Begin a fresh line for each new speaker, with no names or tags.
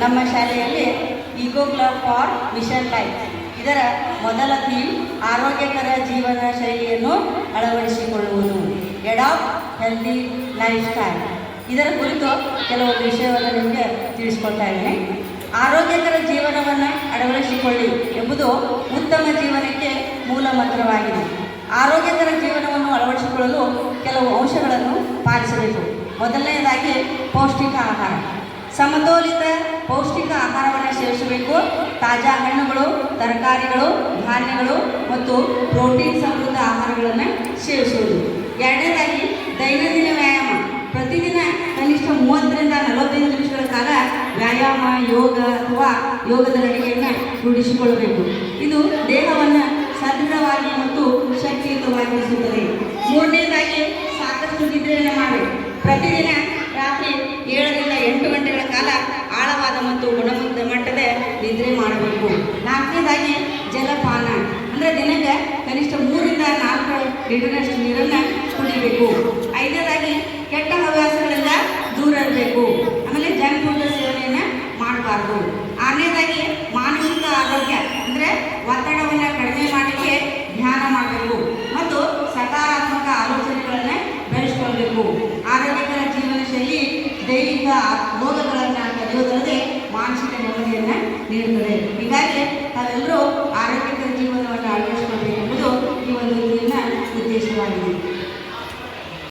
ನಮ್ಮ ಶಾಲೆಯಲ್ಲಿ ಈಗೋ club for mission life ಇದರ ಮೊದಲ ಥೀಮ್ ಆರೋಗ್ಯಕರ ಜೀವನ ಶೈಲಿಯನ್ನು ಅಳವಡಿಸಿಕೊಳ್ಳುವುದು, ಎಡಾಪ್ಟ್ ಹೆಲ್ದಿ ಲೈಫ್ ಸ್ಟೈಲ್. ಇದರ ಕುರಿತು ಕೆಲವೊಂದು ವಿಷಯವನ್ನು ನಿಮಗೆ ತಿಳಿಸ್ಕೊಳ್ತಾ ಇದ್ದೀನಿ. ಆರೋಗ್ಯಕರ ಜೀವನವನ್ನು ಅಳವಡಿಸಿಕೊಳ್ಳಿ ಎಂಬುದು ಉತ್ತಮ ಜೀವನಕ್ಕೆ ಮೂಲ ಮಂತ್ರವಾಗಿದೆ. ಆರೋಗ್ಯಕರ ಜೀವನವನ್ನು ಅಳವಡಿಸಿಕೊಳ್ಳಲು ಕೆಲವು ಅಂಶಗಳನ್ನು ಪಾಲಿಸಬೇಕು. ಮೊದಲನೆಯದಾಗಿ ಪೌಷ್ಟಿಕ ಆಹಾರ. ಸಮತೋಲಿತ ಪೌಷ್ಟಿಕ ಆಹಾರವನ್ನು ಸೇವಿಸಬೇಕು. ತಾಜಾ ಹಣ್ಣುಗಳು, ತರಕಾರಿಗಳು, ಧಾನ್ಯಗಳು ಮತ್ತು ಪ್ರೋಟೀನ್ ಸಮೃದ್ಧ ಆಹಾರಗಳನ್ನು ಸೇವಿಸುವುದು. ಎರಡನೇದಾಗಿ ದೈನಂದಿನ ವ್ಯಾಯಾಮ. ಪ್ರತಿದಿನ ಕನಿಷ್ಠ 30ರಿಂದ 45 ನಿಮಿಷಗಳ ಕಾಲ ವ್ಯಾಯಾಮ, ಯೋಗ ಅಥವಾ ಯೋಗದ ನಡಿಗೆಯನ್ನು ರೂಢಿಸಿಕೊಳ್ಳಬೇಕು. ಇದು ದೇಹವನ್ನು ಸದೃಢವಾಗಿ ಮತ್ತು ಶಕ್ತಿಯುತವಾಗಿರಿಸುತ್ತದೆ. ಮೂರನೇದಾಗಿ ಸಾಕಷ್ಟು ನಿದ್ರೆಯನ್ನು ಮಾಡಬೇಕು. ಪ್ರತಿದಿನ ರಾತ್ರಿ 7ರಿಂದ 8 ಗಂಟೆಗಳ ಕಾಲ ಆಳವಾದ ಮತ್ತು ಗುಣಮಟ್ಟದ ನಿದ್ರೆ ಮಾಡಬೇಕು. ನಾಲ್ಕನೇದಾಗಿ ಜಲಪಾನ, ಅಂದರೆ ದಿನಕ್ಕೆ ಕನಿಷ್ಠ 3ರಿಂದ 4 ಲೀಟರ್ನಷ್ಟು ನೀರನ್ನು ಕುಡಿಬೇಕು. ಐದನೇದಾಗಿ ಕೆಟ್ಟ ಹವ್ಯಾಸಗಳಿಂದ ದೂರ ಇರಬೇಕು. ಆಮೇಲೆ ಜಂಕ್ ಫುಡ್ ಸೇವನೆಯನ್ನು ಮಾಡಬಾರ್ದು. ಆರನೇದಾಗಿ ಮಾನಸಿಕ ಆರೋಗ್ಯ, ಅಂದರೆ ಒತ್ತಡವನ್ನು ಕಡಿಮೆ ಮಾಡಲಿಕ್ಕೆ ಧ್ಯಾನ ಮಾಡಬೇಕು ಮತ್ತು ಸಕಾರಾತ್ಮಕ ಆಲೋಚನೆಗಳನ್ನು ಬೆಳೆಸ್ಕೊಳ್ಬೇಕು. ಆರೋಗ್ಯಕರ ಜೀವನ ಶೈಲಿ ದೈಹಿಕ ರೋಗಗಳನ್ನು ತಡೆಯುವುದಲ್ಲದೆ ಮಾನಸಿಕ ನೆಮ್ಮದಿಯನ್ನು ನೀಡುತ್ತದೆ. ಹೀಗಾಗಿ ತಾವೆಲ್ಲರೂ ಆರೋಗ್ಯ